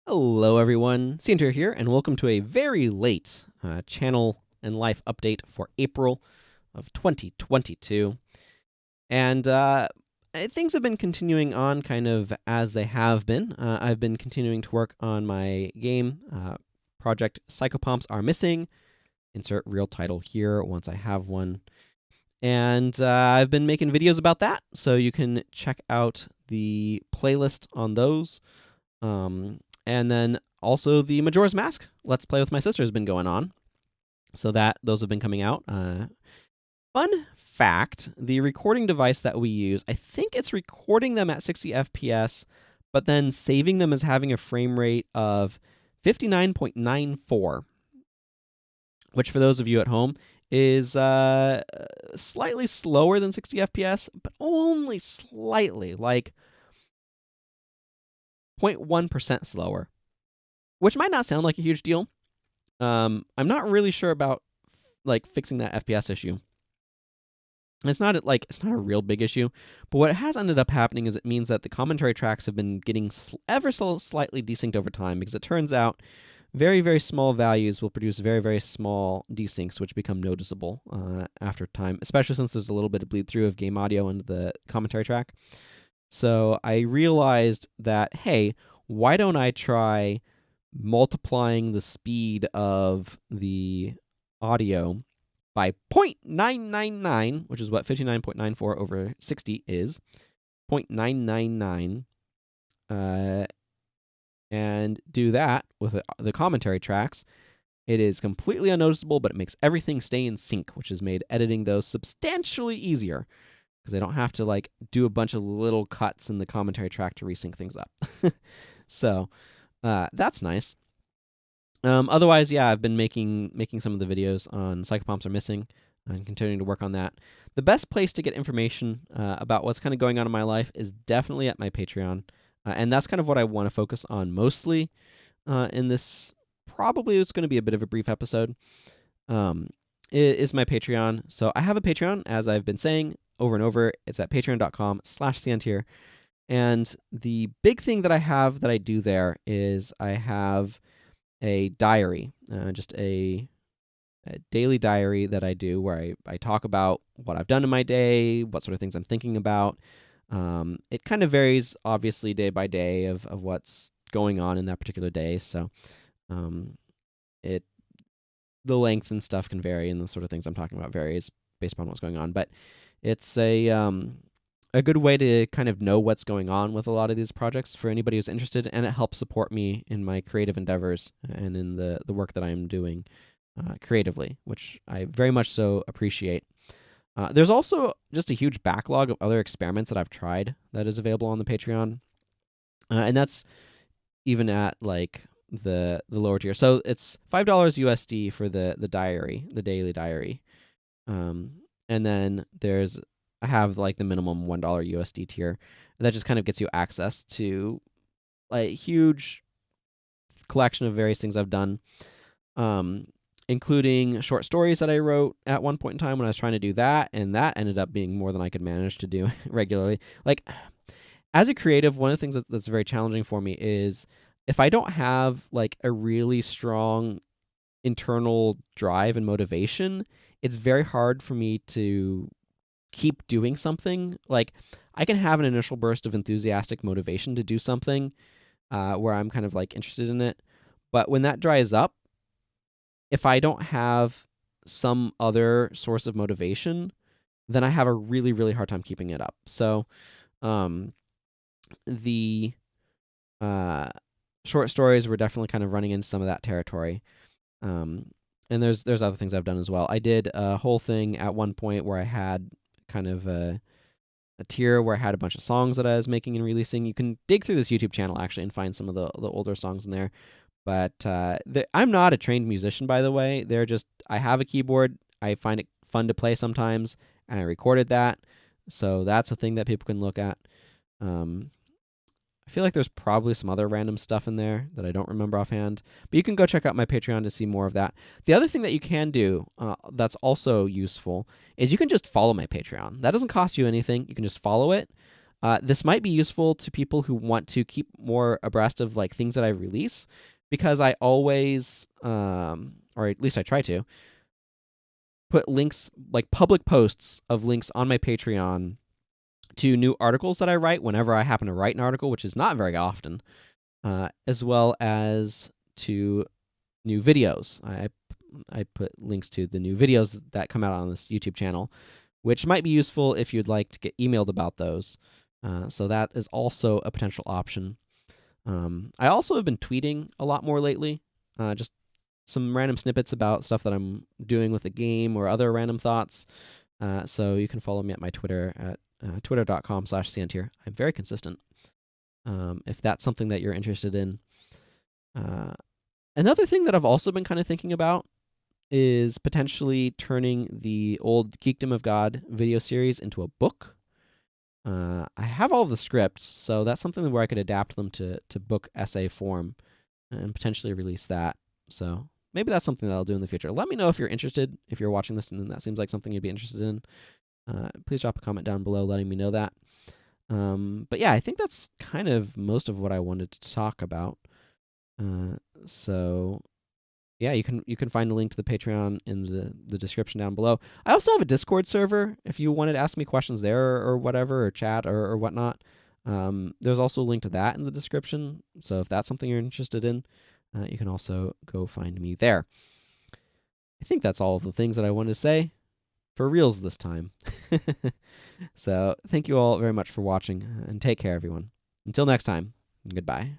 Hello, everyone. Cianter here, and welcome to a very late channel and life update for April of 2022. And things have been continuing on kind of as they have been. I've been continuing to work on my game project Psychopomps Are Missing. Insert real title here once I have one. And I've been making videos about that, so you can check out the playlist on those. And then also the Majora's Mask Let's Play with my sister has been going on. So those have been coming out. Fun fact, the recording device that we use, I think it's recording them at 60 FPS, but then saving them as having a frame rate of 59.94, which for those of you at home is slightly slower than 60 FPS, but only slightly, like 0.1% slower, which might not sound like a huge deal. I'm not really sure about like fixing that FPS issue. It's not a real big issue, but what has ended up happening is it means that the commentary tracks have been getting ever so slightly desynced over time, because it turns out very, very small values will produce very, very small desyncs, which become noticeable after time, especially since there's a little bit of bleed through of game audio into the commentary track. So I realized that, hey, why don't I try multiplying the speed of the audio by 0.999, which is what 59.94 over 60 is, 0.999, and do that with the commentary tracks. It is completely unnoticeable, but it makes everything stay in sync, which has made editing those substantially easier, because I don't have to like do a bunch of little cuts in the commentary track to resync things up. So that's nice. Otherwise, yeah, I've been making some of the videos on Psychopomps Are Missing and continuing to work on that. The best place to get information about what's kind of going on in my life is definitely at my Patreon. And that's kind of what I want to focus on mostly in this. Probably it's going to be a bit of a brief episode. Is my Patreon. So I have a Patreon, as I've been saying over and over. It's at patreon.com/Ciantier. And the big thing that I do there is I have a diary, just a daily diary that I do where I talk about what I've done in my day, what sort of things I'm thinking about. It kind of varies, obviously, day by day of what's going on in that particular day. So the length and stuff can vary, and the sort of things I'm talking about varies based upon what's going on. But it's a good way to kind of know what's going on with a lot of these projects for anybody who's interested, and it helps support me in my creative endeavors and in the work that I'm doing creatively, which I very much so appreciate. There's also just a huge backlog of other experiments that I've tried that is available on the Patreon, and that's even at like the lower tier. So it's $5 USD for the diary, the daily diary, and then I have like the minimum $1 USD tier that just kind of gets you access to a huge collection of various things I've done, including short stories that I wrote at one point in time when I was trying to do that, and that ended up being more than I could manage to do regularly. Like, as a creative, one of the things that's very challenging for me is if I don't have like a really strong internal drive and motivation, it's very hard for me to keep doing something. Like, I can have an initial burst of enthusiastic motivation to do something where I'm kind of like interested in it, but when that dries up, if I don't have some other source of motivation, then I have a really, really hard time keeping it up. So the short stories were definitely kind of running into some of that territory. And there's other things I've done as well. I did a whole thing at one point where I had kind of a tier where I had a bunch of songs that I was making and releasing. You can dig through this YouTube channel actually and find some of the older songs in there. But I'm not a trained musician, by the way. I have a keyboard. I find it fun to play sometimes, and I recorded that. So that's a thing that people can look at. I feel like there's probably some other random stuff in there that I don't remember offhand, but you can go check out my Patreon to see more of that. The other thing that you can do that's also useful is you can just follow my Patreon. That doesn't cost you anything. You can just follow it. This might be useful to people who want to keep more abreast of like things that I release, because I always, or at least I try to, put links, like public posts of links on my Patreon to new articles that I write whenever I happen to write an article, which is not very often, as well as to new videos. I put links to the new videos that come out on this YouTube channel, which might be useful if you'd like to get emailed about those. So that is also a potential option. I also have been tweeting a lot more lately, just some random snippets about stuff that I'm doing with the game or other random thoughts. So you can follow me at my Twitter at twitter.com/Santier. I'm very consistent. If that's something that you're interested in. Another thing that I've also been kind of thinking about is potentially turning the old Geekdom of God video series into a book. I have all the scripts, so that's something where I could adapt them to book essay form and potentially release that. So maybe that's something that I'll do in the future. Let me know if you're interested, if you're watching this and that seems like something you'd be interested in. Please drop a comment down below letting me know that. But yeah, I think that's kind of most of what I wanted to talk about. So yeah, you can find a link to the Patreon in the description down below. I also have a Discord server if you wanted to ask me questions there or whatever, or chat or whatnot. There's also a link to that in the description. So if that's something you're interested in, you can also go find me there. I think that's all of the things that I wanted to say for reals this time. So thank you all very much for watching, and take care, everyone. Until next time, goodbye.